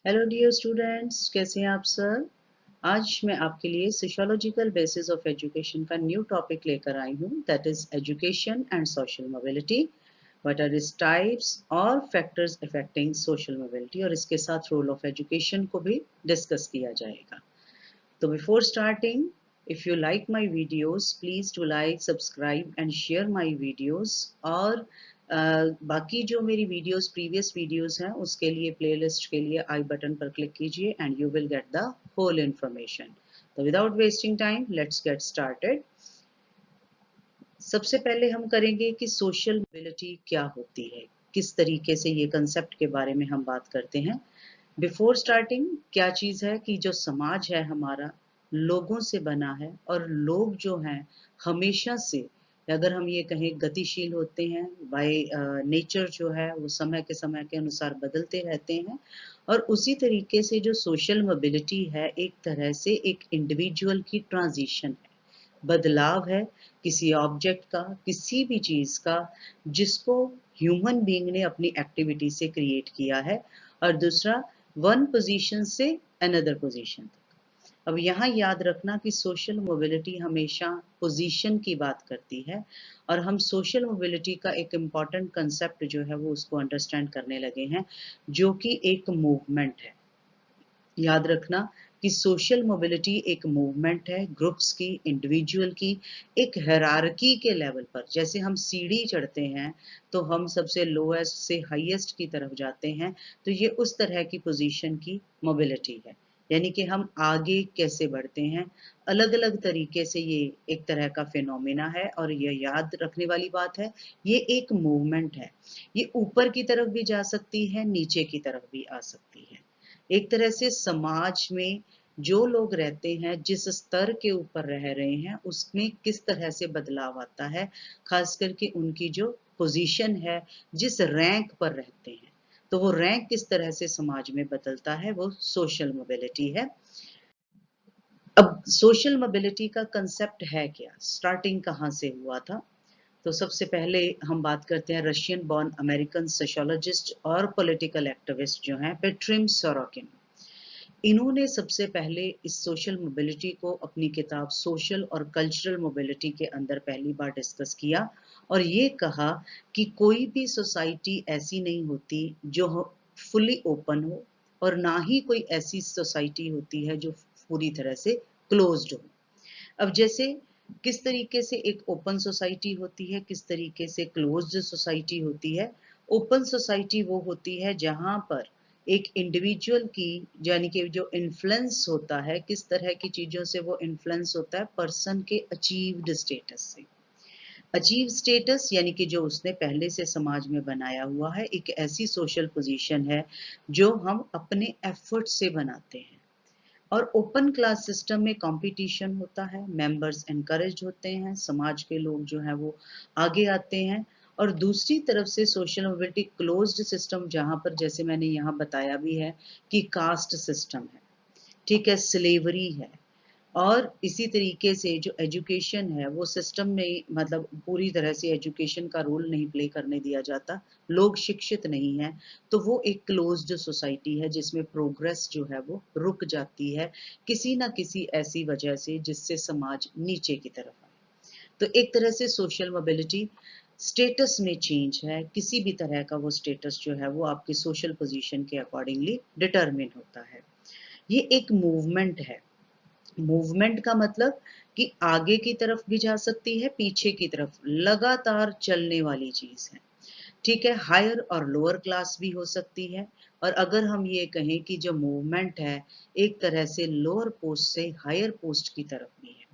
Hello dear students, कैसे हैं आप सर। आज मैं आपके लिए सोशियोलॉजिकल बेसिस ऑफ एजुकेशन का न्यू टॉपिक लेकर आई हूँ, that is education and social mobility. What are its types और फैक्टर्स अफेक्टिंग सोशल मोबिलिटी, और इसके साथ रोल ऑफ एजुकेशन को भी डिस्कस किया जाएगा। तो before starting, if you like my videos, please do like, subscribe and share my videos। और बाकी जो मेरी वीडियोस प्रीवियस वीडियोस हैं उसके लिए प्लेलिस्ट के लिए आई बटन पर क्लिक कीजिए and you will get the whole information. तो without wasting time let's get started. सबसे पहले हम करेंगे कि सोशल मोबिलिटी क्या होती है, किस तरीके से ये कंसेप्ट के बारे में हम बात करते हैं। बिफोर स्टार्टिंग, क्या चीज़ है कि जो समाज है हमारा लोगों से बना है, और लोग जो हैं हमेशा से, अगर हम ये कहें, गतिशील होते हैं। बाय नेचर जो है वो समय के अनुसार बदलते रहते हैं। और उसी तरीके से जो सोशल मोबिलिटी है एक तरह से एक इंडिविजुअल की ट्रांजिशन है, बदलाव है किसी ऑब्जेक्ट का, किसी भी चीज़ का जिसको ह्यूमन बीइंग ने अपनी एक्टिविटी से क्रिएट किया है। और दूसरा, वन पोजीशन से अनदर पोजीशन तक। अब यहाँ याद रखना कि सोशल मोबिलिटी हमेशा पोजीशन की बात करती है, और हम सोशल मोबिलिटी का एक इम्पॉर्टेंट कंसेप्ट जो है वो उसको अंडरस्टैंड करने लगे हैं, जो कि एक मूवमेंट है। याद रखना कि सोशल मोबिलिटी एक मूवमेंट है, ग्रुप्स की, इंडिविजुअल की, एक हायरार्की के लेवल पर। जैसे हम सीढ़ी चढ़ते हैं तो हम सबसे लोएस्ट से हाईएस्ट की तरफ जाते हैं, तो ये उस तरह की पोजीशन की मोबिलिटी है। यानी कि हम आगे कैसे बढ़ते हैं, अलग अलग तरीके से ये एक तरह का फिनोमिना है। और ये याद रखने वाली बात है, ये एक मूवमेंट है। ये ऊपर की तरफ भी जा सकती है, नीचे की तरफ भी आ सकती है। एक तरह से समाज में जो लोग रहते हैं, जिस स्तर के ऊपर रह रहे हैं, उसमें किस तरह से बदलाव आता है, खास करके उनकी जो पोजीशन है, जिस रैंक पर रहते हैं, तो वो रैंक किस तरह से समाज में बदलता है, वो सोशल मोबिलिटी है। अब सोशल मोबिलिटी का कंसेप्ट है क्या, स्टार्टिंग कहाँ से हुआ था। तो सबसे पहले हम बात करते हैं रशियन बॉर्न अमेरिकन सोशियोलॉजिस्ट और पॉलिटिकल एक्टिविस्ट जो हैं, पेट्रिम सोरोकिन। इन्होंने सबसे पहले इस सोशल मोबिलिटी को अपनी किताब सोशल और कल्चरल मोबिलिटी के अंदर पहली बार डिस्कस किया, और ये कहा कि कोई भी सोसाइटी ऐसी नहीं होती जो फुली ओपन हो, और ना ही कोई ऐसी सोसाइटी होती है जो पूरी तरह से क्लोज्ड हो। अब जैसे किस तरीके से एक ओपन सोसाइटी होती है, किस तरीके से क्लोज्ड सोसाइटी होती है। ओपन सोसाइटी वो होती है जहाँ पर एक इंडिविजुअल की, यानी कि जो इन्फ्लुएंस होता है, किस तरह की चीज़ों से वो इन्फ्लुएंस होता है, पर्सन के अचीव्ड स्टेटस से। अचीव स्टेटस यानी कि जो उसने पहले से समाज में बनाया हुआ है, एक ऐसी सोशल पोजीशन है जो हम अपने एफर्ट से बनाते हैं। और ओपन क्लास सिस्टम में कंपटीशन होता है, मेंबर्स एनकरेज होते हैं, समाज के लोग जो हैं वो आगे आते हैं। और दूसरी तरफ से सोशल मोबिलिटी क्लोज्ड सिस्टम, जहाँ पर जैसे मैंने यहाँ बताया भी है कि कास्ट सिस्टम है, ठीक है, स्लेवरी है। और इसी तरीके से जो एजुकेशन है वो सिस्टम में, मतलब पूरी तरह से एजुकेशन का रोल नहीं प्ले करने दिया जाता, लोग शिक्षित नहीं हैं। तो वो एक क्लोज्ड सोसाइटी है जिसमें प्रोग्रेस जो है वो रुक जाती है, किसी ना किसी ऐसी वजह से जिससे समाज नीचे की तरफ आए। तो एक तरह से सोशल मोबिलिटी स्टेटस में चेंज है, किसी भी तरह का वो स्टेटस जो है वो आपकी सोशल पोजीशन के अकॉर्डिंगली डिटरमिन होता है। ये एक मूवमेंट है। मूवमेंट का मतलब कि आगे की तरफ भी जा सकती है, पीछे की तरफ, लगातार चलने वाली चीज है। ठीक है, हायर और लोअर क्लास भी हो सकती है। और अगर हम ये कहें कि जो मूवमेंट है एक तरह से लोअर पोस्ट से हायर पोस्ट की तरफ भी है,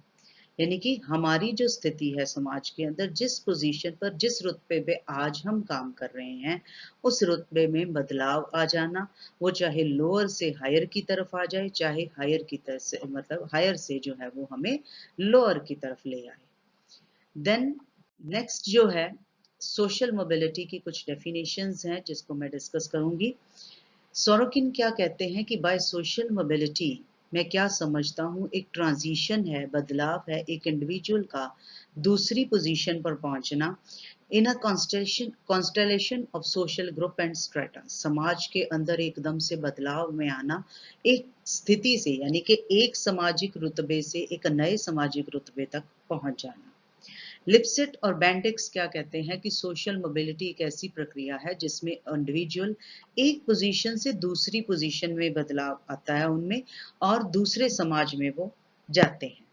यानी कि हमारी जो स्थिति है समाज के अंदर, जिस पोजीशन पर, जिस रुतबे पे आज हम काम कर रहे हैं, उस रुतबे में बदलाव आ जाना। वो चाहे लोअर से हायर की तरफ आ जाए, चाहे हायर की तरफ से, मतलब हायर से जो है वो हमें लोअर की तरफ ले आए। देन नेक्स्ट जो है, सोशल मोबिलिटी की कुछ डेफिनेशंस हैं जिसको मैं डिस्कस करूंगी। सोरोकिन क्या कहते हैं कि बाय सोशल मोबिलिटी मैं क्या समझता हूँ एक ट्रांजिशन है, बदलाव है एक इंडिविजुअल का दूसरी पोजीशन पर पहुंचना in a constellation of social group and strata. समाज के अंदर एकदम से बदलाव में आना एक स्थिति से, यानी कि एक सामाजिक रुतबे से एक नए सामाजिक रुतबे तक पहुंच जाना। लिपसेट और बेंडिक्स क्या कहते हैं कि सोशल मोबिलिटी एक ऐसी प्रक्रिया है जिसमें इंडिविजुअल एक पोजीशन से दूसरी पोजीशन में बदलाव आता है उनमें, और दूसरे समाज में वो जाते हैं।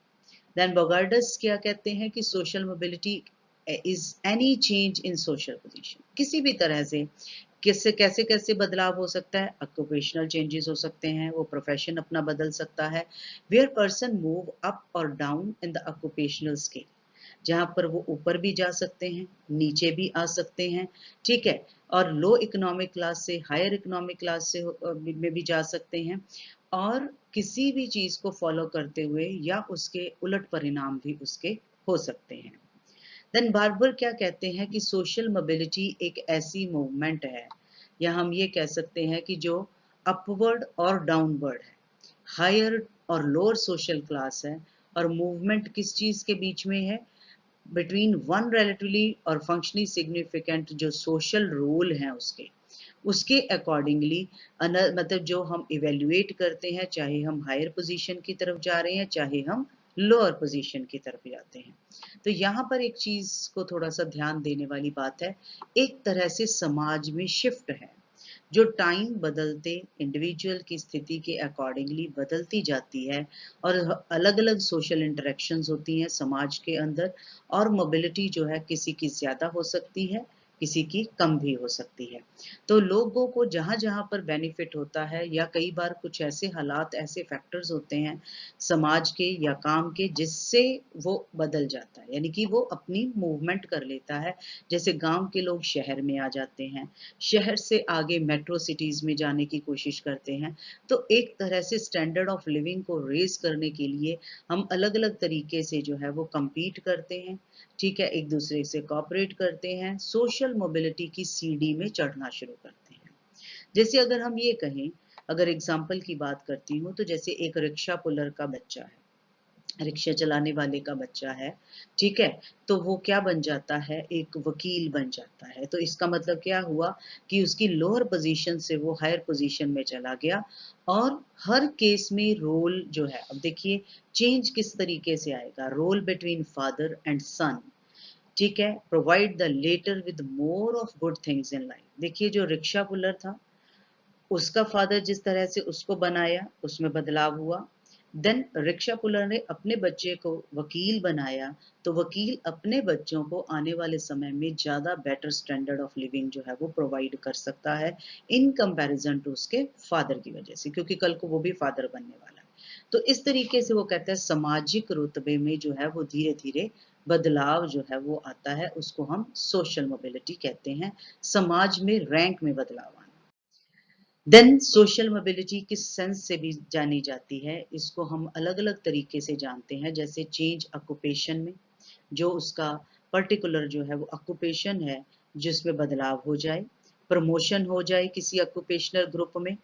देन बोगार्डस क्या कहते हैं कि social mobility is any change in social position. किसी भी तरह से किससे कैसे कैसे बदलाव हो सकता है, ऑक्यूपेशनल चेंजेस हो सकते हैं, वो प्रोफेशन अपना बदल सकता है, वेयर पर्सन मूव अप और down in the occupational scale, जहाँ पर वो ऊपर भी जा सकते हैं, नीचे भी आ सकते हैं, ठीक है, और लो इकोनॉमिक क्लास से हायर इकोनॉमिक क्लास से में भी जा सकते हैं, और किसी भी चीज को फॉलो करते हुए या उसके उलट परिणाम भी उसके हो सकते हैं। देन बार्बर क्या कहते हैं कि सोशल मोबिलिटी एक ऐसी मूवमेंट है, या हम ये कह सकते हैं कि जो अपवर्ड और डाउनवर्ड है, हायर और लोअर सोशल क्लास है, और मूवमेंट किस चीज के बीच में है, बिटवीन वन रिलेटिवली और फंक्शनली सिग्निफिकेंट जो सोशल रोल हैं उसके अकॉर्डिंगली मतलब जो हम इवेल्युएट करते हैं, चाहे हम हायर पोजीशन की तरफ जा रहे हैं चाहे हम लोअर पोजीशन की तरफ जाते हैं। तो यहाँ पर एक चीज को थोड़ा सा ध्यान देने वाली बात है, एक तरह से समाज में शिफ्ट है जो टाइम बदलते इंडिविजुअल की स्थिति के अकॉर्डिंगली बदलती जाती है, और अलग अलग सोशल इंटरेक्शंस होती हैं समाज के अंदर, और मोबिलिटी जो है किसी की ज़्यादा हो सकती है किसी की कम भी हो सकती है। तो लोगों को जहाँ जहाँ पर बेनिफिट होता है, या कई बार कुछ ऐसे हालात ऐसे फैक्टर्स होते हैं समाज के या काम के जिससे वो बदल जाता है, यानी कि वो अपनी मूवमेंट कर लेता है। जैसे गांव के लोग शहर में आ जाते हैं, शहर से आगे मेट्रो सिटीज में जाने की कोशिश करते हैं, तो एक तरह से स्टैंडर्ड ऑफ लिविंग को रेज करने के लिए हम अलग अलग तरीके से जो है वो compete करते हैं, ठीक है, एक दूसरे से कॉपरेट करते हैं, सोशल मोबिलिटी की सीढ़ी में चढ़ना शुरू करते हैं। जैसे अगर हम ये कहें, अगर एग्जाम्पल की बात करती हूँ, तो जैसे एक रिक्शा पुलर का बच्चा है, रिक्शा चलाने वाले का बच्चा है, ठीक है, तो वो क्या बन जाता है, एक वकील बन जाता है। तो इसका मतलब क्या हुआ कि उसकी लोअर पोजीशन से वो हायर पोजीशन में चला गया, और हर केस में रोल जो है, अब देखिए चेंज किस तरीके से आएगा, role between father and son, ठीक है, provide the latter with more of good things in life. देखिए जो रिक्शा पुलर था, उसका फादर जिस तरह से उसको बनाया उसमें बदलाव हुआ, देन रिक्शा पुलर ने अपने बच्चे को वकील बनाया, तो वकील अपने बच्चों को आने वाले समय में ज़्यादा बेटर स्टैंडर्ड ऑफ लिविंग जो है वो प्रोवाइड कर सकता है इन कंपैरिजन टू उसके फादर की वजह से, क्योंकि कल को वो भी फादर बनने वाला है। तो इस तरीके से वो कहते हैं सामाजिक रुतबे में जो है वो धीरे धीरे बदलाव जो है वो आता है, उसको हम सोशल मोबिलिटी कहते हैं, समाज में रैंक में बदलाव आना। देन सोशल मोबिलिटी किस सेंस से भी जानी जाती है, इसको हम अलग अलग तरीके से जानते हैं, जैसे चेंज ऑक्यूपेशन में, जो उसका पर्टिकुलर जो है वो ऑक्यूपेशन है जिसमें बदलाव हो जाए, प्रमोशन हो जाए किसी ऑक्यूपेशनल ग्रुप में,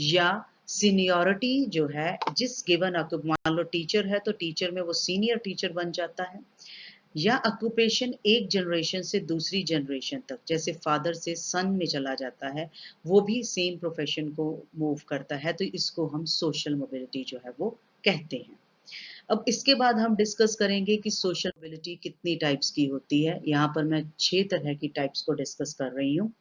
या सीनियरिटी जो है जिस गिवन मान लो टीचर है तो टीचर में वो सीनियर टीचर बन जाता है, या ऑक्यूपेशन एक जनरेशन से दूसरी जनरेशन तक, जैसे फादर से सन में चला जाता है, वो भी सेम प्रोफेशन को मूव करता है, तो इसको हम सोशल मोबिलिटी जो है वो कहते हैं। अब इसके बाद हम डिस्कस करेंगे कि सोशल मोबिलिटी कितनी टाइप्स की होती है। यहाँ पर मैं 6 तरह की टाइप्स को डिस्कस कर रही हूँ।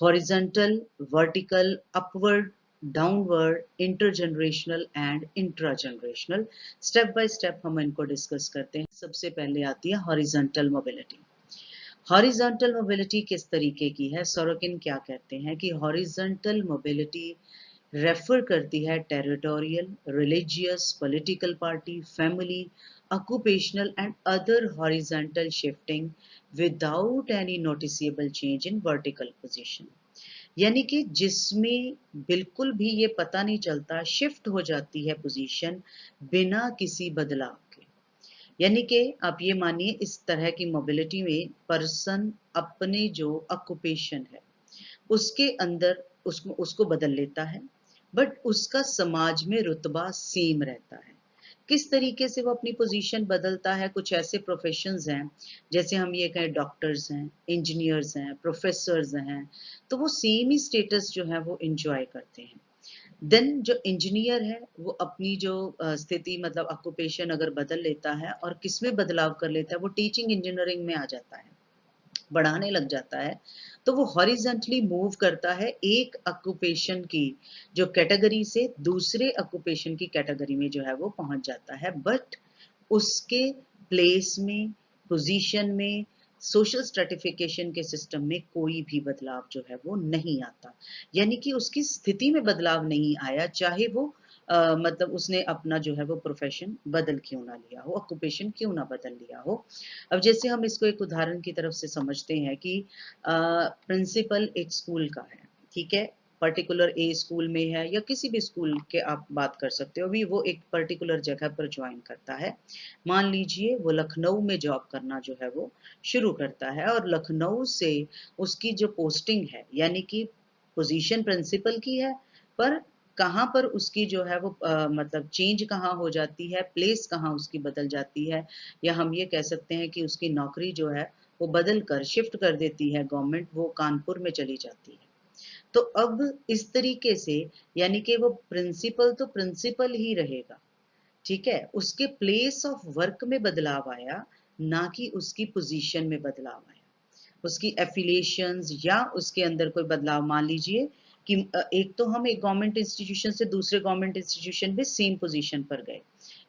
Horizontal, vertical, upward, downward, intergenerational and intragenerational. Step by step हम इनको डिस्कस करते हैं। सबसे पहले आती है हॉरिजॉन्टल मोबिलिटी। हॉरिजॉन्टल मोबिलिटी किस तरीके की है, सोरोकिन क्या कहते हैं कि हॉरिजॉन्टल मोबिलिटी रेफर करती है territorial, religious, political party, family, occupational and other horizontal shifting without any noticeable change in vertical position। यानी कि जिसमें बिल्कुल भी ये पता नहीं चलता, शिफ्ट हो जाती है पोजीशन बिना किसी बदलाव के। यानी कि आप ये मानिए इस तरह की मोबिलिटी में पर्सन अपने जो ऑक्यूपेशन है उसके अंदर उसको बदल लेता है, बट उसका समाज में रुतबा सेम रहता है। किस तरीके से वो अपनी पोजीशन बदलता है, कुछ ऐसे प्रोफेशंस हैं, जैसे हम ये कहें डॉक्टर्स हैं, इंजीनियर्स हैं, प्रोफेसर्स हैं, तो वो सेम ही स्टेटस जो है वो एन्जॉय करते हैं। देन जो इंजीनियर है वो अपनी जो स्थिति मतलब ऑक्यूपेशन अगर बदल लेता है और किसमें बदलाव कर लेता है, वो टीचिंग इंजीनियरिंग में आ जाता है, बढ़ाने लग जाता है, तो वो हॉरिज़ॉन्टली मूव करता है एक ऑक्यूपेशन की जो कैटेगरी से दूसरे ऑक्यूपेशन की कैटेगरी में जो है वो पहुँच जाता है। बट उसके प्लेस में, पोज़ीशन में, सोशल स्ट्रैटिफ़िकेशन के सिस्टम में कोई भी बदलाव जो है वो नहीं आता। यानी कि उसकी स्थिति में बदलाव नहीं आया, चाहे वो मतलब उसने अपना जो है वो प्रोफ़ेशन बदल क्यों ना लिया हो, ऑक्यूपेशन क्यों ना बदल लिया हो। अब जैसे हम इसको एक उदाहरण की तरफ से समझते हैं कि प्रिंसिपल एक स्कूल का है, ठीक है? पर्टिकुलर ए स्कूल में है या किसी भी स्कूल के आप बात कर सकते हो, अभी वो एक पर्टिकुलर जगह पर जॉइन करता है। मान लीजिए वो लखनऊ में जॉब करना जो है वो शुरू करता है और लखनऊ से उसकी जो पोस्टिंग है, यानी कि पोजीशन प्रिंसिपल की है, पर कहाँ पर उसकी जो है वो मतलब चेंज कहाँ हो जाती है, प्लेस कहाँ उसकी बदल जाती है, या हम ये कह सकते हैं कि उसकी नौकरी जो है वो बदल कर शिफ्ट कर देती है गवर्नमेंट, वो कानपुर में चली जाती है। तो अब इस तरीके से यानी कि वो प्रिंसिपल तो प्रिंसिपल ही रहेगा, ठीक है? उसके प्लेस ऑफ वर्क में बदलाव आया, ना कि उसकी पोज़ीशन में बदलाव आया। उसकी एफ़िलिएशंस या उसके अंदर कोई बदलाव मान लीजिए कि एक तो हम एक गवर्नमेंट इंस्टीट्यूशन से दूसरे गवर्नमेंट इंस्टीट्यूशन में सेम पोज़ीशन पर गए।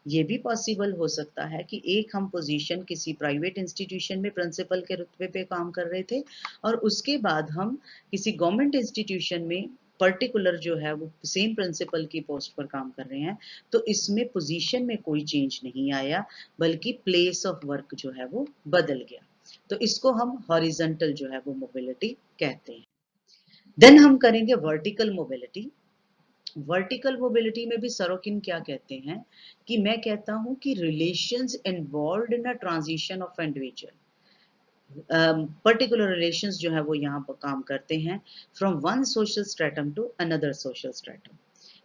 ये भी पॉसिबल हो सकता है कि एक हम पोज़ीशन किसी प्राइवेट इंस्टीट्यूशन में प्रिंसिपल के रुतबे पे काम कर रहे थे और उसके बाद हम किसी गवर्नमेंट इंस्टीट्यूशन में पर्टिकुलर जो है वो सेम प्रिंसिपल की पोस्ट पर काम कर रहे हैं, तो इसमें पोज़ीशन में कोई चेंज नहीं आया, बल्कि प्लेस ऑफ वर्क जो है वो बदल गया। तो इसको हम हॉरिजॉन्टल जो है वो मोबिलिटी कहते हैं। देन हम करेंगे वर्टिकल मोबिलिटी। वर्टिकल मोबिलिटी में भी सरोकिन क्या कहते हैं कि मैं कहता हूं कि relations involved in a transition of individual, particular relations जो है वो यहाँ पर काम करते हैं from one social stratum to another social stratum.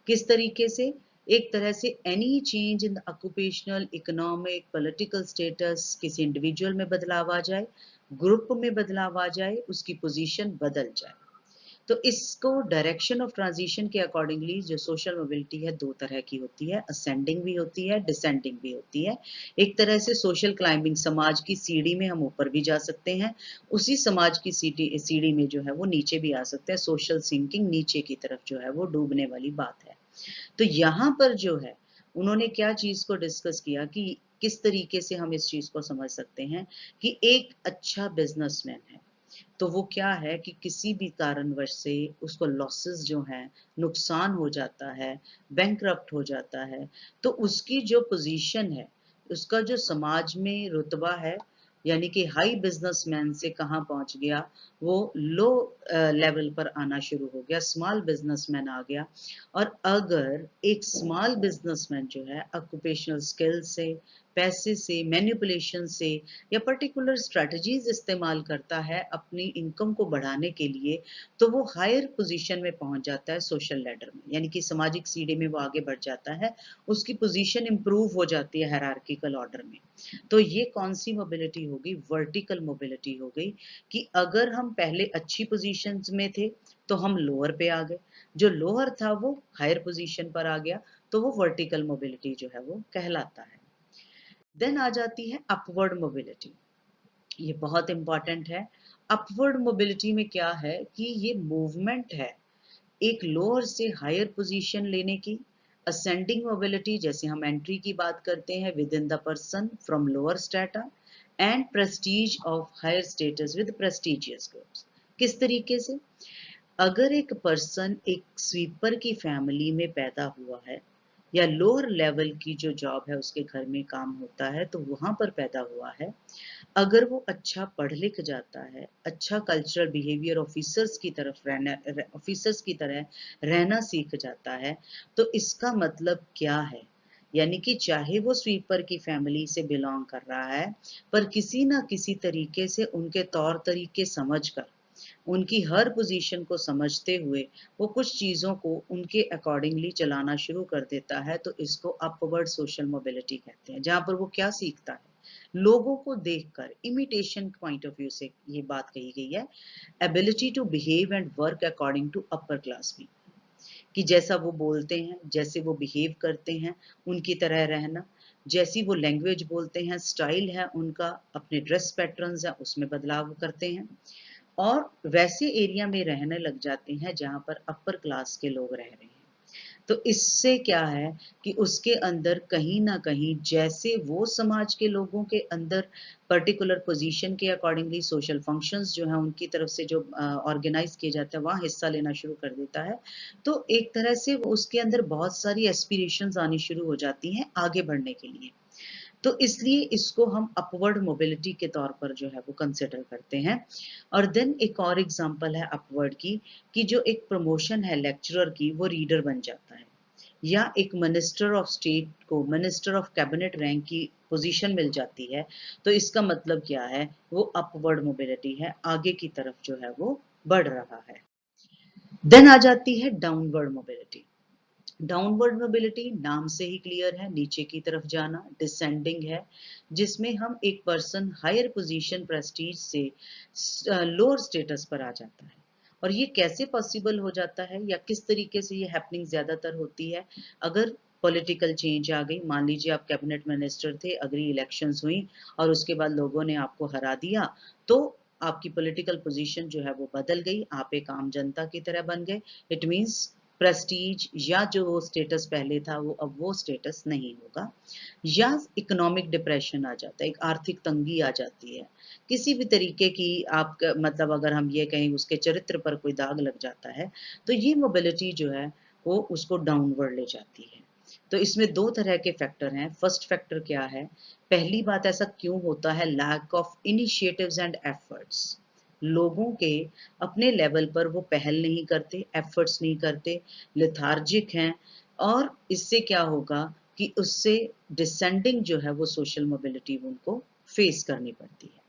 किस तरीके से? एक तरह से any change in the occupational, economic, political status, किसी इंडिविजुअल में बदलाव आ जाए, ग्रुप में बदलाव आ जाए, उसकी पोजीशन बदल जाए। तो इसको डायरेक्शन ऑफ ट्रांजिशन के अकॉर्डिंगली जो सोशल मोबिलिटी है 2 तरह की होती है, असेंडिंग भी होती है, डिसेंडिंग भी होती है। एक तरह से सोशल क्लाइंबिंग, समाज की सीढ़ी में हम ऊपर भी जा सकते हैं, उसी समाज की सीढ़ी में जो है वो नीचे भी आ सकते हैं, सोशल सिंकिंग नीचे की तरफ जो है वो डूबने वाली बात है। तो यहाँ पर जो है, उन्होंने क्या चीज़ को डिस्कस किया कि किस तरीके से हम इस चीज़ को समझ सकते हैं कि एक अच्छा बिज़नेसमैन है, तो वो क्या है कि किसी भी कारणवश से उसको लॉसेस जो हैं, नुकसान हो जाता है, बैंकरप्ट हो जाता है, तो उसकी जो पोज़ीशन है, उसका जो समाज में रुतबा है, यानी कि हाई बिज़नेसमैन से कहाँ पहुँच गया, वो लो लेवल पर आना शुरू हो गया, स्मॉल बिज़नेसमैन आ गया। और अगर एक स्मॉल बिज़नेसमैन जो है ऑक्यूपेशनल स्किल से, पैसे से, मैनिपुलेशन से या पर्टिकुलर स्ट्रैटेजीज इस्तेमाल करता है अपनी इनकम को बढ़ाने के लिए, तो वो हायर पोजीशन में पहुंच जाता है सोशल लैडर में, यानी कि सामाजिक सीढ़ी में वो आगे बढ़ जाता है, उसकी पोजीशन इंप्रूव हो जाती है हायरार्किकल ऑर्डर में। तो ये कौन सी मोबिलिटी होगी? वर्टिकल मोबिलिटी हो गई कि अगर हम पहले अच्छी पोजीशंस में थे तो हम लोअर पे आ गए, जो लोअर था वो हायर पोजीशन पर आ गया, तो वो वर्टिकल मोबिलिटी जो है वो कहलाता है। देन आ जाती है अपवर्ड मोबिलिटी। ये बहुत इंपॉर्टेंट है। अपवर्ड मोबिलिटी में क्या है कि ये मूवमेंट है एक लोअर से हायर पोजीशन लेने की। असेंडिंग मोबिलिटी जैसे हम एंट्री की बात करते हैं with in the person from lower strata, and prestige of higher status with prestigious groups. किस तरीके से? अगर एक पर्सन एक स्वीपर की फैमिली में पैदा हुआ है या लोअर लेवल की जो जॉब है उसके घर में काम होता है तो वहां पर पैदा हुआ है, अगर वो अच्छा पढ़ लिख जाता है, अच्छा कल्चरल बिहेवियर ऑफिसर्स की तरह रहना सीख जाता है, तो इसका मतलब क्या है? यानी कि चाहे वो स्वीपर की फैमिली से बिलोंग कर रहा है, पर किसी ना किसी तरीके से उनके तौर तरीके समझकर उनकी हर पोजीशन को समझते हुए वो कुछ चीज़ों को उनके अकॉर्डिंगली चलाना शुरू कर देता है, तो इसको अपवर्ड सोशल मोबिलिटी कहते हैं। जहाँ पर वो क्या सीखता है? लोगों को देखकर इमिटेशन पॉइंट ऑफ व्यू से ये बात कही गई है, ability to behave and work according to upper class people, कि जैसा वो बोलते हैं, जैसे वो बिहेव करते हैं, उनकी तरह रहना, जैसी वो लैंग्वेज बोलते हैं, स्टाइल है उनका, अपने ड्रेस पैटर्न्स हैं, उसमें बदलाव करते हैं और वैसे एरिया में रहने लग जाते हैं जहाँ पर अपर क्लास के लोग रह रहे हैं। तो इससे क्या है कि उसके अंदर कहीं न कहीं जैसे वो समाज के लोगों के अंदर पर्टिकुलर पोज़ीशन के अकॉर्डिंगली सोशल फंक्शंस जो हैं उनकी तरफ से जो ऑर्गेनाइज़ किए जाते हैं, वहाँ हिस्सा लेना शुरू कर देता है। तो एक तरह से वो उसके अंदर बहुत सारी एस्पिरेशंस आनी शुरू हो जाती हैं आगे बढ़ने के लिए। तो इसलिए इसको हम अपवर्ड मोबिलिटी के तौर पर जो है वो कंसिडर करते हैं। और देन एक और एग्जांपल है अपवर्ड की, कि जो एक प्रमोशन है लेक्चरर की, वो रीडर बन जाता है, या एक मिनिस्टर ऑफ स्टेट को मिनिस्टर ऑफ कैबिनेट रैंक की पोजीशन मिल जाती है, तो इसका मतलब क्या है? वो अपवर्ड मोबिलिटी है, आगे की तरफ जो है वो बढ़ रहा है। देन आ जाती है डाउनवर्ड मोबिलिटी। डाउनवर्ड मोबिलिटी नाम से ही क्लियर है, नीचे की तरफ जाना, डिसेंडिंग है, जिसमें हम एक पर्सन हायर पोजीशन प्रेस्टीज से लोअर स्टेटस पर आ जाता है। और ये कैसे पॉसिबल हो जाता है या किस तरीके से ये हैपनिंग ज्यादातर होती है? अगर पॉलिटिकल चेंज आ गई, मान लीजिए आप कैबिनेट मिनिस्टर थे, अगली इलेक्शंस हुई और उसके बाद लोगों ने आपको हरा दिया, तो आपकी पॉलिटिकल पोजीशन जो है वो बदल गई, आप एक आम जनता की तरह बन गए। इट मीन्स प्रेस्टीज या जो स्टेटस पहले था वो अब वो स्टेटस नहीं होगा, या इकोनॉमिक डिप्रेशन आ जाता है, एक आर्थिक तंगी आ जाती है, किसी भी तरीके की आप मतलब अगर हम ये कहें उसके चरित्र पर कोई दाग लग जाता है, तो ये मोबिलिटी जो है वो उसको डाउनवर्ड ले जाती है। तो इसमें दो तरह के फैक्टर हैं। फर्स्ट फैक्टर क्या है? पहली बात, ऐसा क्यों होता है? Lack of initiatives and efforts. लोगों के अपने लेवल पर वो पहल नहीं करते, एफर्ट्स नहीं करते, लेथार्जिक हैं, और इससे क्या होगा कि उससे डिसेंडिंग जो है वो सोशल मोबिलिटी उनको फेस करनी पड़ती है।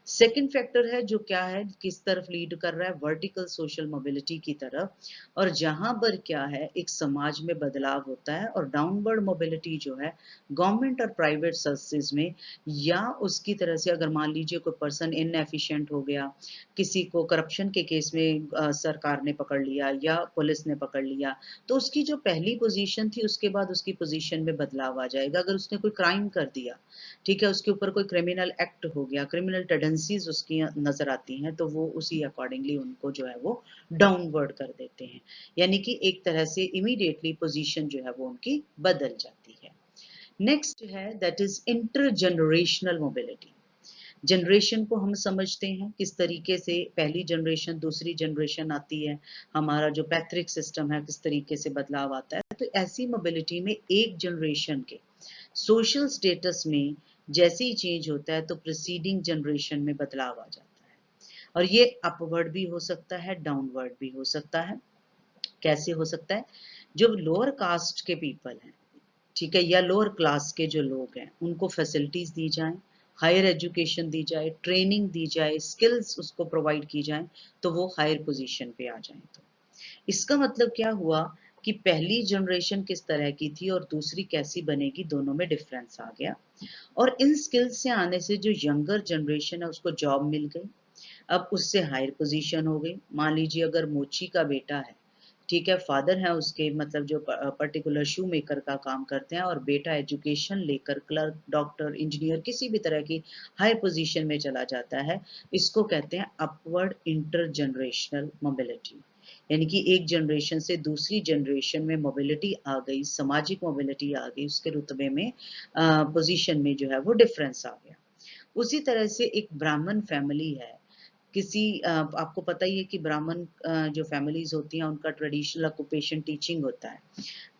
सेकंड फैक्टर है जो क्या है, किस तरफ लीड कर रहा है? वर्टिकल सोशल मोबिलिटी की तरफ। और जहां पर क्या है, एक समाज में बदलाव होता है, और डाउनवर्ड मोबिलिटी जो है गवर्नमेंट और प्राइवेट सर्विसेज में, या उसकी तरह से अगर मान लीजिए कोई पर्सन इनएफिशिएंट हो गया, किसी को करप्शन के केस में सरकार ने पकड़ लिया या पुलिस ने पकड़ लिया, तो उसकी जो पहली पोजीशन थी उसके बाद उसकी पोजीशन में बदलाव आ जाएगा। अगर उसने कोई क्राइम कर दिया, ठीक है, उसके ऊपर कोई क्रिमिनल एक्ट हो गया, क्रिमिनल टेंडेंसीज उसकी नजर आती हैं, तो वो उसी अकॉर्डिंगली उनको जो है वो डाउनवर्ड कर देते हैं, यानी कि एक तरह से इमीडिएटली पोजीशन जो है वो उनकी बदल जाती है। नेक्स्ट है that is intergenerational mobility. Generation को हम समझते हैं किस तरीके से पहली जनरेशन दूसरी जनरेशन आती है, हमारा जो पैथरिक सिस्टम है किस तरीके से बदलाव आता है। तो ऐसी मोबिलिटी में एक जनरेशन के सोशल स्टेटस में जैसे ही चेंज होता है तो प्रीसीडिंग जनरेशन में बदलाव आ जाता है, और ये अपवर्ड भी हो सकता है, डाउनवर्ड भी हो सकता है। कैसे हो सकता है? जो लोअर कास्ट के पीपल हैं, ठीक है, या लोअर क्लास के जो लोग हैं, उनको फैसिलिटीज दी जाएं, हायर एजुकेशन दी जाए, ट्रेनिंग दी जाए, स्किल्स उसको प्रोवाइड की जाएं, तो वो हायर पोजीशन पे आ जाएं। तो इसका मतलब क्या हुआ कि पहली जनरेशन किस तरह की थी और दूसरी कैसी बनेगी, दोनों में डिफरेंस आ गया। और इन स्किल्स से आने से जो यंगर जनरेशन है उसको जॉब मिल गई, अब उससे हायर पोजीशन हो गई। मान लीजिए अगर मोची का बेटा है, ठीक है, फादर है उसके मतलब जो पर्टिकुलर शू मेकर का काम करते हैं, और बेटा एजुकेशन लेकर क्लर्क, डॉक्टर, इंजीनियर किसी भी तरह की हाई पोजीशन में चला जाता है, इसको कहते हैं अपवर्ड इंटरजनरेशनल मोबिलिटी। यानी कि एक जनरेशन से दूसरी जनरेशन में मोबिलिटी आ गई, सामाजिक मोबिलिटी आ गई, उसके रुतबे में पोजीशन में जो है वो डिफरेंस आ गया। उसी तरह से एक ब्राह्मण फैमिली है, किसी आपको पता ही है कि ब्राह्मण जो फैमिलीज होती हैं उनका ट्रेडिशनल ऑक्यूपेशन टीचिंग होता है,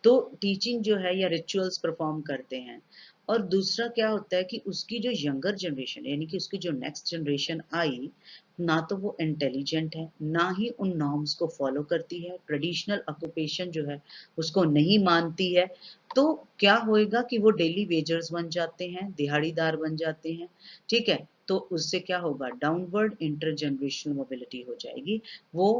तो टीचिंग जो है या रिचुअल्स परफॉर्म करते हैं। और दूसरा क्या होता है कि उसकी जो यंगर जनरेशन यानी कि उसकी जो नेक्स्ट जनरेशन आई, ना तो वो इंटेलिजेंट है, ना ही उन नॉर्म्स को फॉलो करती है, ट्रेडिशनल ऑक्यूपेशन जो है उसको नहीं मानती है। तो क्या होएगा कि वो डेली वेजर्स बन जाते हैं, दिहाड़ीदार बन जाते हैं, ठीक है। तो उससे क्या होगा, डाउनवर्ड इंटरजनरेशनल मोबिलिटी हो जाएगी। वो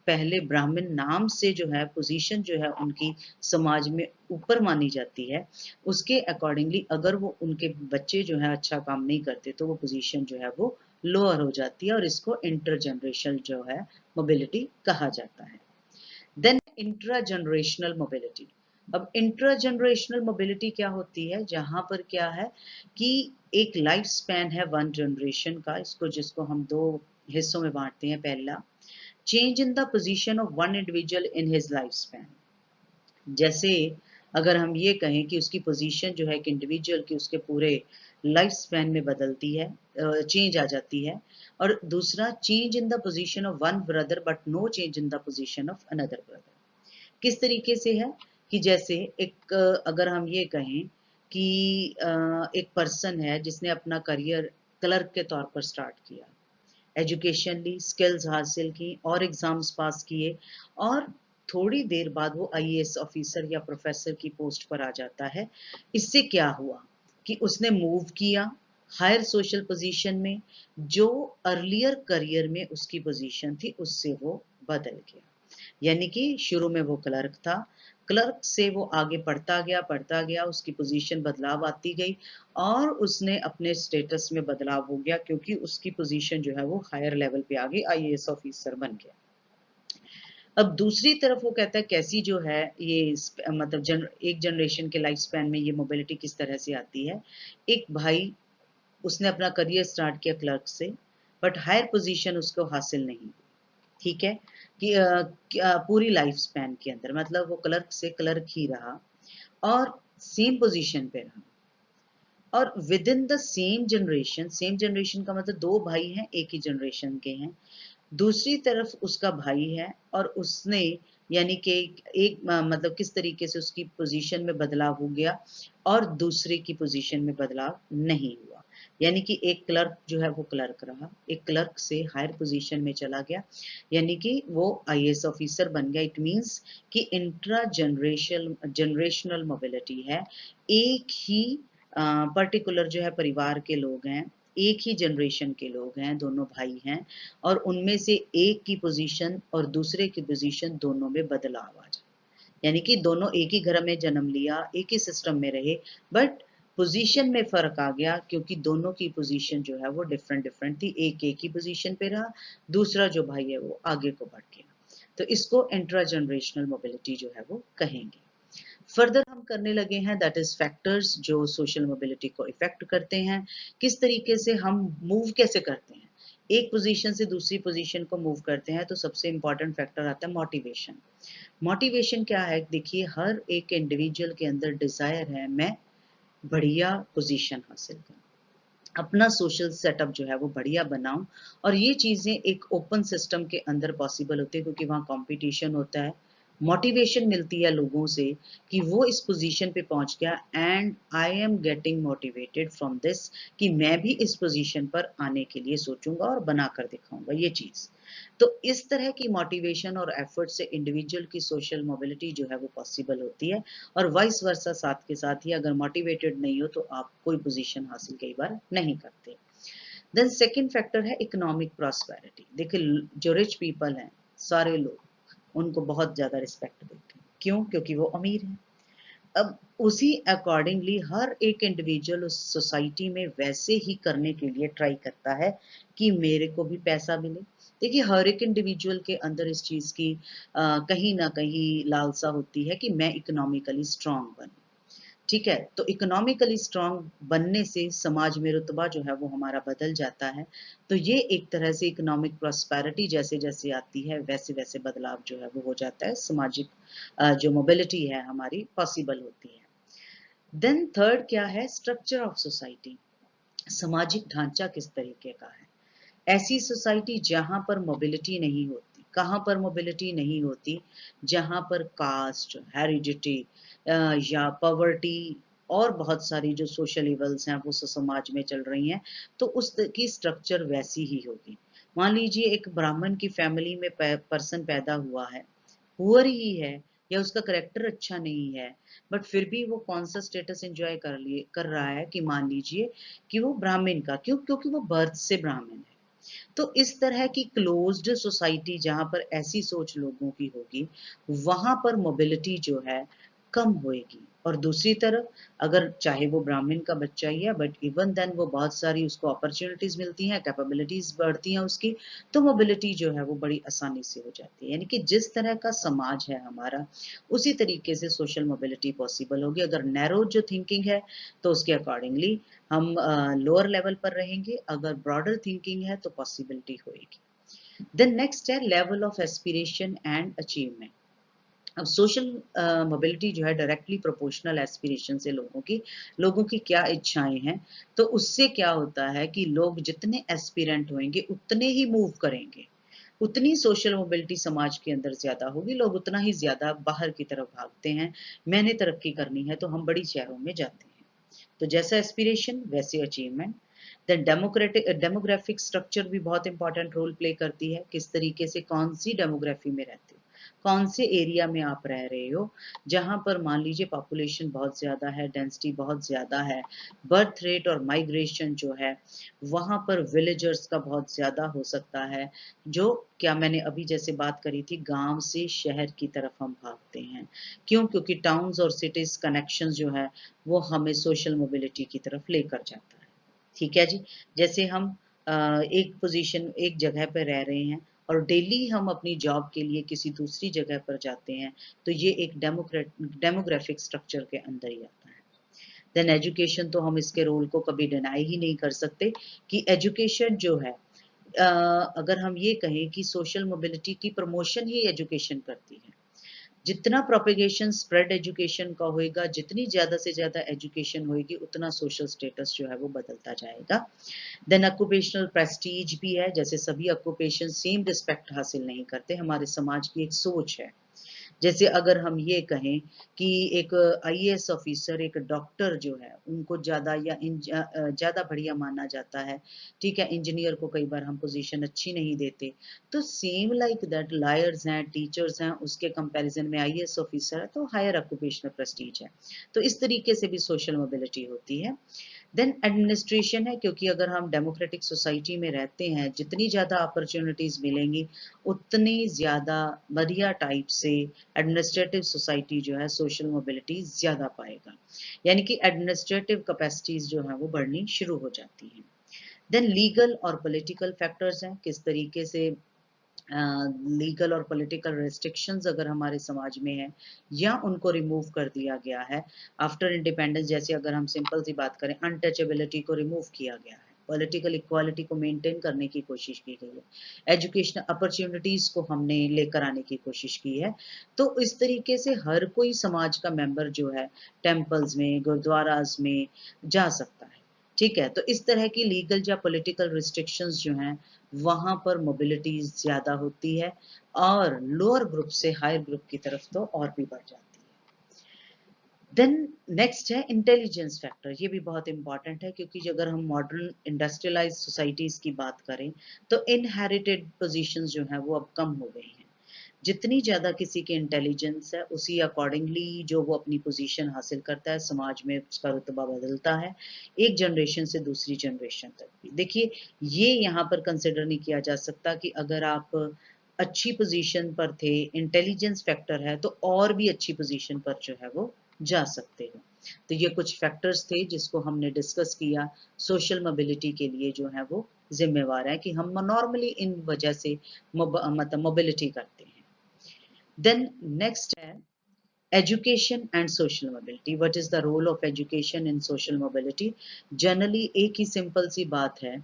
पहले ब्राह्मण नाम से जो है पोजीशन जो है उनकी समाज में ऊपर मानी जाती है, उसके अकॉर्डिंगली अगर वो उनके बच्चे जो है अच्छा काम नहीं करते तो वो पोजीशन जो है वो लोअर हो जाती है और इसको इंटरजनरेशनल जो है मोबिलिटी कहा जाता है। Then intra generational mobility. अब इंट्रा जनरेशनल मोबिलिटी क्या होती है, जहां पर क्या है कि एक लाइफ स्पैन है वन जनरेशन का, इसको जिसको हम दो हिस्सों में बांटते हैं। पहला, change in the position of one individual in his life span. जैसे अगर हम ये कहें कि उसकी पोजीशन जो है एक इंडिविजुअल की उसके पूरे लाइफ स्पैन में बदलती है, चेंज आ जाती है। और दूसरा, change in the position of one brother but no change in the position of another brother. किस तरीके से है कि जैसे एक अगर हम ये कहें कि एक पर्सन है जिसने अपना करियर क्लर्क के तौर पर स्टार्ट किया, एजुकेशन ली, स्किल्स हासिल की और एग्जाम्स पास किए, और थोड़ी देर बाद वो आईएएस ऑफिसर या प्रोफेसर की पोस्ट पर आ जाता है। इससे क्या हुआ कि उसने मूव किया हायर सोशल पोजीशन में, जो अर्लियर करियर में उसकी पोजीशन थी उससे वो बदल गया। यानी कि शुरू में वो क्लर्क था, क्लर्क से वो आगे पढ़ता गया, उसकी पोजीशन बदलाव आती गई और उसने अपने स्टेटस में बदलाव हो गया क्योंकि उसकी पोजीशन जो है वो हायर लेवल पे आ गई, आईएएस ऑफिसर बन गया। अब दूसरी तरफ वो कहता है कैसी जो है ये मतलब एक जनरेशन के लाइफ स्पैन में ये मोबिलिटी किस तरह से आती है। एक भाई, उसने अपना करियर स्टार्ट किया क्लर्क से, बट हायर पोजीशन उसको हासिल नहीं, ठीक है, कि पूरी लाइफ स्पैन के अंदर मतलब वो क्लर्क से क्लर्क ही रहा और सेम पोजीशन पे रहा। और with in the same generation का मतलब दो भाई हैं एक ही जनरेशन के हैं, दूसरी तरफ उसका भाई है और उसने यानी कि एक मतलब किस तरीके से उसकी पोजीशन में बदलाव हो गया और दूसरे की पोजीशन में बदलाव नहीं हुआ। यानी कि एक क्लर्क जो है वो क्लर्क रहा, एक क्लर्क से हायर पोजीशन में चला गया, यानी कि वो आईएएस ऑफिसर बन गया। इट मींस कि इंट्रा जनरेशनल मोबिलिटी है। एक ही पर्टिकुलर जो है परिवार के लोग हैं, एक ही जनरेशन के लोग हैं, दोनों भाई हैं, और उनमें से एक की पोजीशन और दूसरे की पोजीशन दोनों में बदलाव आ जाए। यानी कि दोनों एक ही घर में जन्म लिया, एक ही सिस्टम में रहे, बट पोजीशन में फर्क आ गया क्योंकि दोनों की पोजीशन जो है वो डिफरेंट थी। एक ही पोजीशन पे रहा, दूसरा जो भाई है वो आगे को बढ़ गया। तो इसको इंट्रा जनरेशनल मोबिलिटी जो है वो कहेंगे। फर्दर हम करने लगे हैं दैट इज फैक्टर्स जो सोशल मोबिलिटी को इफेक्ट करते हैं। किस तरीके से हम मूव कैसे करते हैं, एक पोजीशन से दूसरी पोजीशन को मूव करते हैं, तो सबसे इंपॉर्टेंट फैक्टर आता है मोटिवेशन। मोटिवेशन क्या है, देखिए हर एक इंडिविजुअल के अंदर डिजायर है मैं बढ़िया पोजीशन हासिल करूं, अपना सोशल सेटअप जो है वो बढ़िया बनाऊं, और ये चीजें एक ओपन सिस्टम के अंदर पॉसिबल होती है क्योंकि वहाँ कंपटीशन होता है। मोटिवेशन मिलती है लोगों से कि वो इस पोजीशन पे पहुंच गया and I am getting motivated from this, कि मैं भी इस पोजीशन पर आने के लिए सोचूंगा और बना कर दिखाऊंगा ये चीज। तो इस तरह की मोटिवेशन और एफर्ट से इंडिविजुअल की सोशल मोबिलिटी जो है वो पॉसिबल होती है, और वाइस वर्सा साथ के साथ ही अगर मोटिवेटेड नहीं हो तो आप कोई पोजीशन हासिल कई बार नहीं करते। देन सेकंड फैक्टर है इकोनॉमिक प्रॉस्पेरिटी। देखिए जो रिच पीपल हैं सारे लोग उनको बहुत ज्यादा रिस्पेक्ट देते हैं, क्यों, क्योंकि वो अमीर हैं। अब उसी अकॉर्डिंगली हर एक इंडिविजुअल उस सोसाइटी में वैसे ही करने के लिए ट्राई करता है कि मेरे को भी पैसा मिले। देखिए हर एक इंडिविजुअल के अंदर इस चीज की कहीं ना कहीं लालसा होती है कि मैं इकोनॉमिकली स्ट्रांग बनूं, ठीक है। तो इकोनॉमिकली स्ट्रांग बनने से समाज में रुतबा जो है वो हमारा बदल जाता है। तो ये एक तरह से इकोनॉमिक प्रॉस्पेरिटी जैसे जैसे आती है वैसे वैसे बदलाव जो है वो हो जाता है, सामाजिक जो मोबिलिटी है हमारी पॉसिबल होती है। देन थर्ड क्या है, स्ट्रक्चर ऑफ सोसाइटी। सामाजिक ढांचा किस तरीके का है, ऐसी सोसाइटी जहां पर मोबिलिटी नहीं होती। कहां पर मोबिलिटी नहीं होती, जहां पर कास्ट, हेरिडिटी या पॉवर्टी और बहुत सारी जो सोशल इवल्स हैं वो समाज में चल रही हैं, तो उसकी स्ट्रक्चर वैसी ही होगी। मान लीजिए एक ब्राह्मण की फैमिली में पर्सन पैदा हुआ है, पुअर ही है, या उसका करेक्टर अच्छा नहीं है, बट फिर भी वो कौन सा स्टेटस एंजॉय कर रहा है कि मान लीजिए कि वो ब्राह्मण का, क्योंकि वो बर्थ से ब्राह्मण है। तो इस तरह की क्लोज्ड सोसाइटी जहाँ पर ऐसी सोच लोगों की होगी, वहाँ पर मोबिलिटी जो है कम होएगी। और दूसरी तरफ अगर चाहे वो ब्राह्मण का बच्चा ही है, बट इवन देन वो बहुत सारी उसको अपॉर्चुनिटीज मिलती हैं, कैपेबिलिटीज बढ़ती हैं उसकी, तो मोबिलिटी जो है वो बड़ी आसानी से हो जाती है। यानी कि जिस तरह का समाज है हमारा, उसी तरीके से सोशल मोबिलिटी पॉसिबल होगी। अगर नैरो जो थिंकिंग है तो उसके अकॉर्डिंगली हम लोअर लेवल पर रहेंगे, अगर ब्रॉडर थिंकिंग है तो पॉसिबिलिटी होएगी। देन नेक्स्ट है level of aspiration and achievement. अब सोशल मोबिलिटी जो है डायरेक्टली प्रोपोर्शनल एस्पिरेशन से लोगों की क्या इच्छाएं हैं, तो उससे क्या होता है कि लोग जितने एस्पिरेंट होंगे उतने ही मूव करेंगे, उतनी सोशल मोबिलिटी समाज के अंदर ज्यादा होगी, लोग उतना ही ज्यादा बाहर की तरफ भागते हैं। मैंने तरक्की करनी है तो हम बड़ी शहरों में जाते हैं। तो जैसा एस्पिरेशन वैसे अचीवमेंट। देन डेमोग्राफिक स्ट्रक्चर भी बहुत इंपॉर्टेंट रोल प्ले करती है, किस तरीके से कौन सी डेमोग्राफी में रहते हो, कौन से एरिया में आप रह रहे हो, जहां पर मान लीजिए पॉपुलेशन बहुत ज्यादा है, डेंसिटी बहुत ज्यादा है, बर्थ रेट और माइग्रेशन जो है वहां पर विलेजर्स का बहुत ज्यादा हो सकता है। जो क्या मैंने अभी जैसे बात करी थी, गांव से शहर की तरफ हम भागते हैं, क्योंकि टाउन्स और सिटीज कनेक्शन जो है वो हमें सोशल मोबिलिटी की तरफ लेकर जाता है। ठीक है जी। जैसे हम एक पोजीशन एक जगह पर रह रहे हैं और डेली हम अपनी जॉब के लिए किसी दूसरी जगह पर जाते हैं, तो ये एक डेमोग्राफिक स्ट्रक्चर के अंदर ही आता है। देन एजुकेशन, तो हम इसके रोल को कभी डिनाई ही नहीं कर सकते कि एजुकेशन जो है, अगर हम ये कहें कि सोशल मोबिलिटी की प्रमोशन ही एजुकेशन करती है। जितना प्रोपेगेशन स्प्रेड एजुकेशन का होएगा, जितनी ज़्यादा से ज़्यादा एजुकेशन होएगी, उतना सोशल स्टेटस जो है वो बदलता जाएगा। देन ऑक्यूपेशनल प्रेस्टीज भी है, जैसे सभी ऑक्यूपेशन सेम रिस्पेक्ट हासिल नहीं करते, हमारे समाज की एक सोच है। जैसे अगर हम ये कहें कि एक आईएएस ऑफिसर, एक डॉक्टर जो है, उनको ज़्यादा या ज़्यादा बढ़िया माना जाता है, ठीक है? इंजीनियर को कई बार हम पोज़ीशन अच्छी नहीं देते। तो सेम लाइक दैट लॉयर्स हैं, टीचर्स हैं, उसके कंपैरिज़न में आईएएस ऑफिसर है, तो हायर ऑक्यूपेशनल प्रेस्टीज है। तो इस तरीके से भी सोशल मोबिलिटी होती है। देन एडमिनिस्ट्रेशन है, क्योंकि अगर हम डेमोक्रेटिक सोसाइटी में रहते हैं, जितनी ज़्यादा अपॉर्चुनिटीज़ मिलेंगी, उतनी ज़्यादा बढ़िया टाइप से एडमिनिस्ट्रेटिव सोसाइटी जो है सोशल मोबिलिटी ज़्यादा पाएगा। यानी कि एडमिनिस्ट्रेटिव कैपेसिटीज़ जो हैं वो बढ़नी शुरू हो जाती हैं। देन लीगल और पॉलिटिकल फैक्टर्स हैं, किस तरीके से लीगल और पॉलिटिकल रेस्ट्रिक्शंस अगर हमारे समाज में है या उनको रिमूव कर दिया गया है आफ्टर इंडिपेंडेंस। जैसे अगर हम सिंपल सी बात करें, अनटचेबिलिटी को रिमूव किया गया है, पॉलिटिकल इक्वालिटी को मेंटेन करने की कोशिश की गई है, एजुकेशनल अपॉर्चुनिटीज को हमने लेकर आने की कोशिश की है। तो इस तरीके से हर कोई समाज का मेंबर जो है टेम्पल्स में, गुरुद्वारास में जा सकता है। ठीक है, तो इस तरह की लीगल या पॉलिटिकल रिस्ट्रिक्शंस जो हैं वहाँ पर मोबिलिटी ज़्यादा होती है, और लोअर ग्रुप से हायर ग्रुप की तरफ तो और भी बढ़ जाती है। देन नेक्स्ट है इंटेलिजेंस फैक्टर, ये भी बहुत इंपॉर्टेंट है, क्योंकि अगर हम मॉडर्न इंडस्ट्रियलाइज्ड सोसाइटीज की बात करें तो इनहेरिटेड पोजीशंस जो हैं वो अब कम हो गई हैं। जितनी ज़्यादा किसी की इंटेलिजेंस है, उसी अकॉर्डिंगली जो वो अपनी पोजीशन हासिल करता है, समाज में उसका रुतबा बदलता है, एक जनरेशन से दूसरी जनरेशन तक भी। देखिए, ये यहाँ पर कंसिडर नहीं किया जा सकता कि अगर आप अच्छी पोजीशन पर थे, इंटेलिजेंस फैक्टर है, तो और भी अच्छी पोजीशन पर जो है वो जा सकते हो। तो ये कुछ फैक्टर्स थे जिसको हमने डिस्कस किया, सोशल मोबिलिटी के लिए जो है वो ज़िम्मेवार है कि हम नॉर्मली इन वजह से मतलब मोबिलिटी करते हैं। Then next है education and social mobility. What is the role of education in social mobility? Generally एक ही सिंपल सी बात है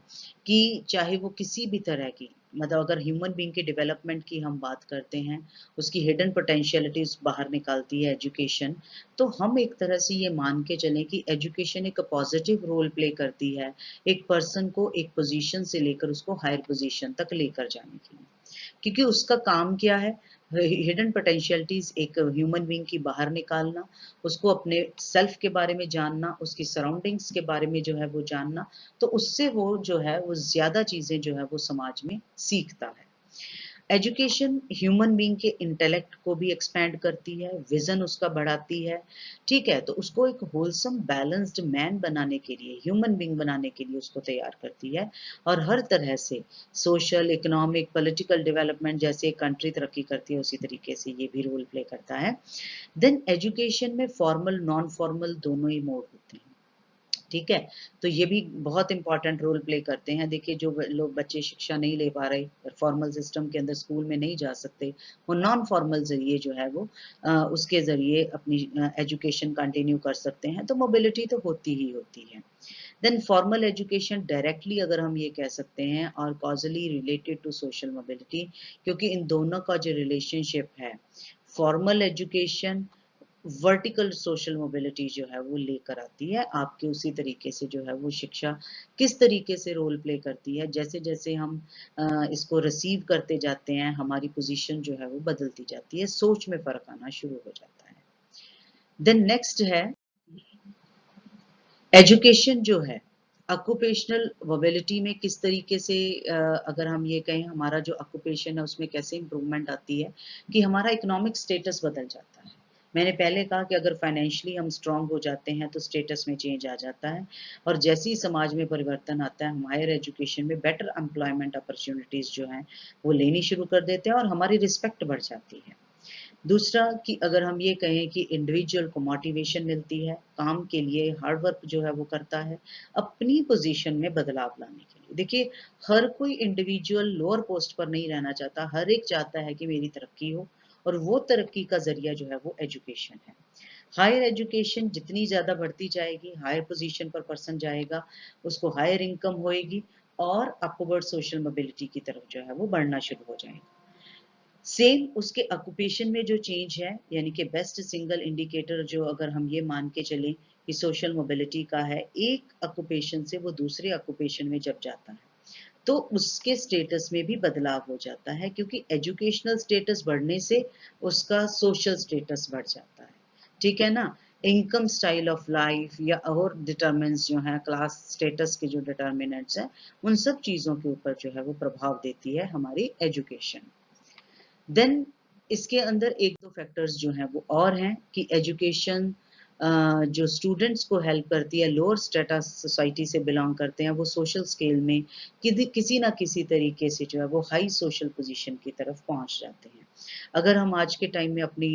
कि चाहे वो किसी भी तरह की, मतलब अगर ह्यूमन बीइंग की डेवलपमेंट की हम बात करते हैं, उसकी हिडन पोटेंशियलिटीज बाहर निकालती है एजुकेशन, तो हम एक तरह से ये मान के चलें कि एजुकेशन एक पॉजिटिव रोल प्ले करती है एक पर्सन को एक पोजीशन से लेकर उसको हायर पोजीशन तक लेकर जाने के लिए। क्योंकि उसका काम क्या है, हिडन पोटेंशियलिटीज एक ह्यूमन बीइंग की बाहर निकालना, उसको अपने सेल्फ के बारे में जानना, उसकी सराउंडिंग्स के बारे में जो है वो जानना, तो उससे वो जो है वो ज़्यादा चीज़ें जो है वो समाज में सीखता है। एजुकेशन ह्यूमन बीइंग के इंटेलेक्ट को भी एक्सपैंड करती है, विजन उसका बढ़ाती है, ठीक है? तो उसको एक होलसम बैलेंस्ड मैन बनाने के लिए, ह्यूमन बीइंग बनाने के लिए उसको तैयार करती है और हर तरह से सोशल, इकोनॉमिक, पॉलिटिकल डेवलपमेंट जैसे एक कंट्री तरक्की करती है उसी तरीके से ये भी रोल प्ले करता है। देन एजुकेशन में फॉर्मल, नॉन फॉर्मल दोनों ही मोड होते हैं। ठीक है? तो ये भी बहुत इम्पोर्टेंट रोल प्ले करते हैं। देखिए जो लोग बच्चे शिक्षा नहीं ले पा रहे, फॉर्मल सिस्टम के अंदर स्कूल में नहीं जा सकते, वो नॉन फॉर्मल ज़रिए जो है वो उसके ज़रिए अपनी एजुकेशन कंटिन्यू कर सकते हैं, तो मोबिलिटी तो होती ही होती है। देन फॉर्मल एजुकेशन डायरेक्टली अगर हम ये कह सकते हैं और कॉज़ली रिलेटेड टू सोशल मोबिलिटी, क्योंकि इन दोनों का जो रिलेशनशिप है, formal education vertical social mobility जो है वो लेकर आती है आपके उसी तरीके से जो है वो शिक्षा किस तरीके से रोल प्ले करती है जैसे जैसे हम इसको रिसीव करते जाते हैं हमारी पोजीशन जो है वो बदलती जाती है सोच में फर्क आना शुरू हो जाता है। देन नेक्स्ट है एजुकेशन जो है ऑक्यूपेशनल मोबिलिटी में किस तरीके से अगर हम ये कहें हमारा जो ऑक्यूपेशन है उसमें कैसे इम्प्रूवमेंट आती है कि हमारा इकोनॉमिक स्टेटस बदल जाता है। मैंने पहले कहा कि अगर फाइनेंशियली हम स्ट्रांग हो जाते हैं तो स्टेटस में चेंज आ जाता है और जैसे ही समाज में परिवर्तन आता है हम हायर एजुकेशन में बेटर एम्प्लॉयमेंट अपॉर्चुनिटीज़ जो हैं वो लेनी शुरू कर देते हैं और हमारी रिस्पेक्ट बढ़ जाती है। दूसरा कि अगर हम ये कहें कि इंडिविजुअल को मोटिवेशन मिलती है, काम के लिए हार्ड वर्क जो है वो करता है, अपनी पोज़ीशन में बदलाव लाने के लिए। देखिए, हर कोई इंडिविजुअल लोअर पोस्ट पर नहीं रहना चाहता, हर एक चाहता है कि मेरी तरक्की हो और वो तरक्की का ज़रिया जो है वो एजुकेशन है। हायर एजुकेशन जितनी ज़्यादा बढ़ती जाएगी, हायर पोज़ीशन पर पर्सन जाएगा, उसको हायर इनकम होएगी और अपवर्ड सोशल मोबिलिटी की तरफ जो है वो बढ़ना शुरू हो जाएगा। सेम उसके ऑक्यूपेशन में जो चेंज है यानी कि बेस्ट सिंगल इंडिकेटर जो अगर हम ये मान के चलें कि सोशल मोबिलिटी का है एक ऑक्यूपेशन से वो दूसरे ऑक्यूपेशन में जब जाता है तो उसके स्टेटस में भी बदलाव हो जाता है क्योंकि एजुकेशनल स्टेटस बढ़ने से उसका सोशल स्टेटस बढ़ जाता है। ठीक है ना? इनकम स्टाइल ऑफ लाइफ या और डिटरमिनेंट्स जो हैं क्लास स्टेटस के जो डिटरमिनेंट्स हैं उन सब चीज़ों के ऊपर जो है वो प्रभाव देती है हमारी एजुकेशन। देन इसके अंदर 1-2 फैक्टर्स जो हैं वो और हैं कि एजुकेशन जो स्टूडेंट्स को हेल्प करती है, लोअर स्टेटस सोसाइटी से बिलॉन्ग करते हैं, वो सोशल स्केल में किसी न किसी तरीके से जो है वो हाई सोशल पोज़ीशन की तरफ पहुँच जाते हैं। अगर हम आज के टाइम में अपनी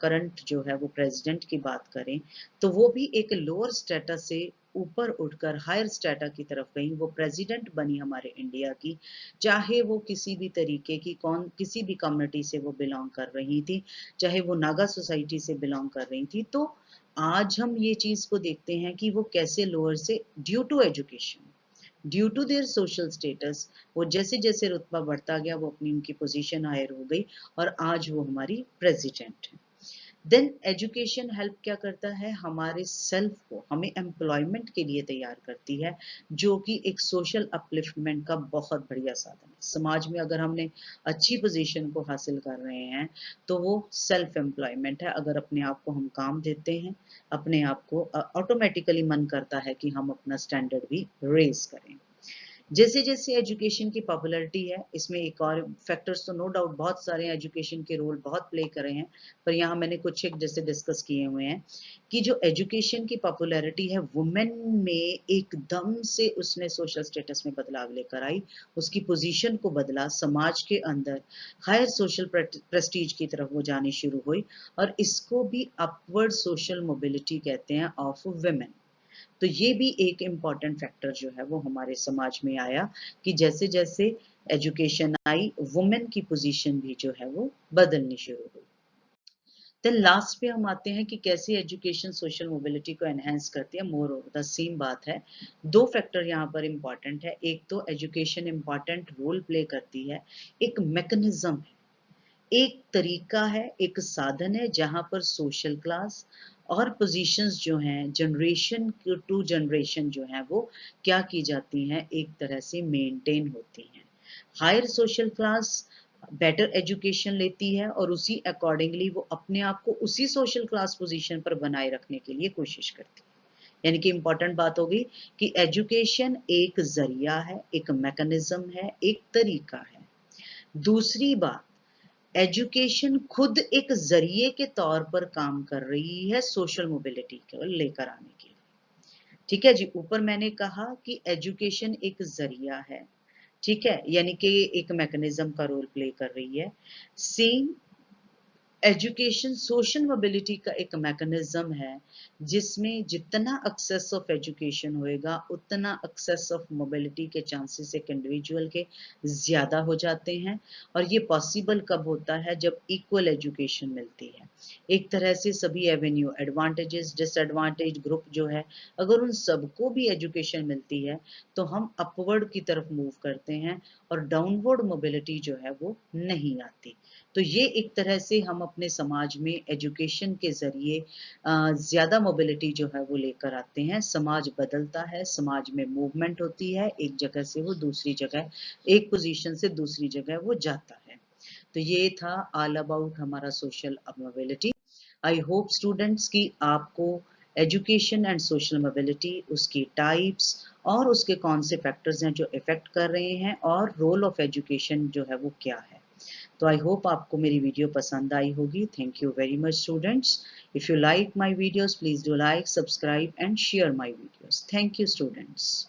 करंट जो है वो प्रेज़िडेंट की बात करें, तो वो भी एक लोअर स्टेटस से ऊपर उठकर हायर स्टेटा की तरफ गईं, वो प्रेज़िडेंट बनी हमारे इंडिया की। चाहे वो किसी भी तरीके की किसी भी कम्युनिटी से वो बिलॉन्ग कर रही थी, चाहे वो नागा सोसाइटी से बिलॉन्ग कर रही थी, तो आज हम ये चीज़ को देखते हैं कि वो कैसे लोअर से due to education, due to their social status वो जैसे-जैसे रुतबा बढ़ता गया, वो अपनी उनकी पोज़ीशन हायर हो गई और आज वो हमारी प्रेज़िडेंट हैं। देन एजुकेशन हेल्प क्या करता है हमारे सेल्फ को हमें एम्प्लॉयमेंट के लिए तैयार करती है जो कि एक सोशल अपलिफ्टमेंट का बहुत बढ़िया साधन है। समाज में अगर हमने अच्छी पोजीशन को हासिल कर रहे हैं तो वो सेल्फ एम्प्लॉयमेंट है। अगर अपने आप को हम काम देते हैं अपने आप को ऑटोमेटिकली मन करता है कि हम अपना स्टैंडर्ड भी रेज करें। जैसे-जैसे एजुकेशन की पॉपुलैरिटी है, इसमें एक और फैक्टर्स तो नो डाउट बहुत सारे हैं एजुकेशन के रोल बहुत प्ले करे हैं, पर यहाँ मैंने कुछ एक जैसे डिस्कस किए हुए हैं, कि जो एजुकेशन की पॉपुलैरिटी है वुमेन में एकदम से उसने सोशल स्टेटस में बदलाव लेकर आई, उसकी पोजीशन को बदला, समाज के अंदर हायर सोशल प्रेस्टीज की तरफ वो जानी शुरू हुई और इसको भी अपवर्ड सोशल मोबिलिटी कहते हैं ऑफ वुमेन। तो ये भी एक इम्पॉर्टेंट फैक्टर जो है वो हमारे समाज में आया कि जैसे-जैसे एजुकेशन आई, वुमेन की पोजीशन भी जो है वो बदलनी शुरू हुई। देन लास्ट पे हम आते हैं कि कैसे एजुकेशन सोशल मोबिलिटी को एनहांस करती है, मोर ओवर द सेम बात है। 2 फैक्टर यहाँ पर इम्पॉर्टेंट है, एक तो एजुकेशन इम्पॉर्टेंट रोल प्ले करती है, एक मैकेनिज़्म है। एक तरीका है, एक साधन है जहाँ पर सोशल क्लास और पोजीशंस जो हैं जनरेशन टू जनरेशन जो हैं वो क्या की जाती हैं एक तरह से मेंटेन होती हैं। Higher social class better education लेती है और उसी अकॉर्डिंगली वो अपने आप को उसी सोशल क्लास पोजीशन पर बनाए रखने के लिए कोशिश करती है। यानी कि इम्पोर्टेंट बात हो गई कि एजुकेशन एक ज़रिया है, एक मैकेनिज़्म है, एक तरीका है। दूसरी बात, एजुकेशन खुद एक ज़रिए के तौर पर काम कर रही है सोशल मोबिलिटी को लेकर आने के लिए। ठीक है जी, ऊपर मैंने कहा कि एजुकेशन एक ज़रिया है, ठीक है? यानी कि एक मैकेनिज़्म का रोल प्ले कर रही है। सेम एजुकेशन सोशल मोबिलिटी का एक मैकेनिज्म है जिसमें जितना एक्सेस ऑफ एजुकेशन होएगा उतना एक्सेस ऑफ मोबिलिटी के चांसेस एक इंडिविजुअल के ज़्यादा हो जाते हैं और ये पॉसिबल कब होता है जब इक्वल एजुकेशन मिलती है। एक तरह से सभी एवेन्यू एडवांटेजेस डिसएडवांटेज ग्रुप जो है अगर उन सबको भी एजुकेशन मिलती है तो हम अपवर्ड की तरफ मूव करते हैं और डाउनवर्ड मोबिलिटी जो है वो नहीं आती। तो ये एक तरह से हम अपने समाज में एजुकेशन के ज़रिए ज़्यादा मोबिलिटी जो है वो लेकर आते हैं। समाज बदलता है, समाज में मूवमेंट होती है, एक जगह से वो दूसरी जगह, एक पोज़ीशन से दूसरी जगह वो जाता है। तो ये था ऑल अबाउट हमारा social mobility. I hope students कि आपको एजुकेशन एंड सोशल मोबिलिटी, उसकी टाइप्स और उसके कौन से फैक्टर्स हैं जो इफ़ेक्ट कर रहे हैं और रोल ऑफ एजुकेशन जो है वो क्या है। तो आई होप आपको मेरी वीडियो पसंद आई होगी। Thank you very much students. If you like my videos please do like, subscribe and share my videos. Thank you students.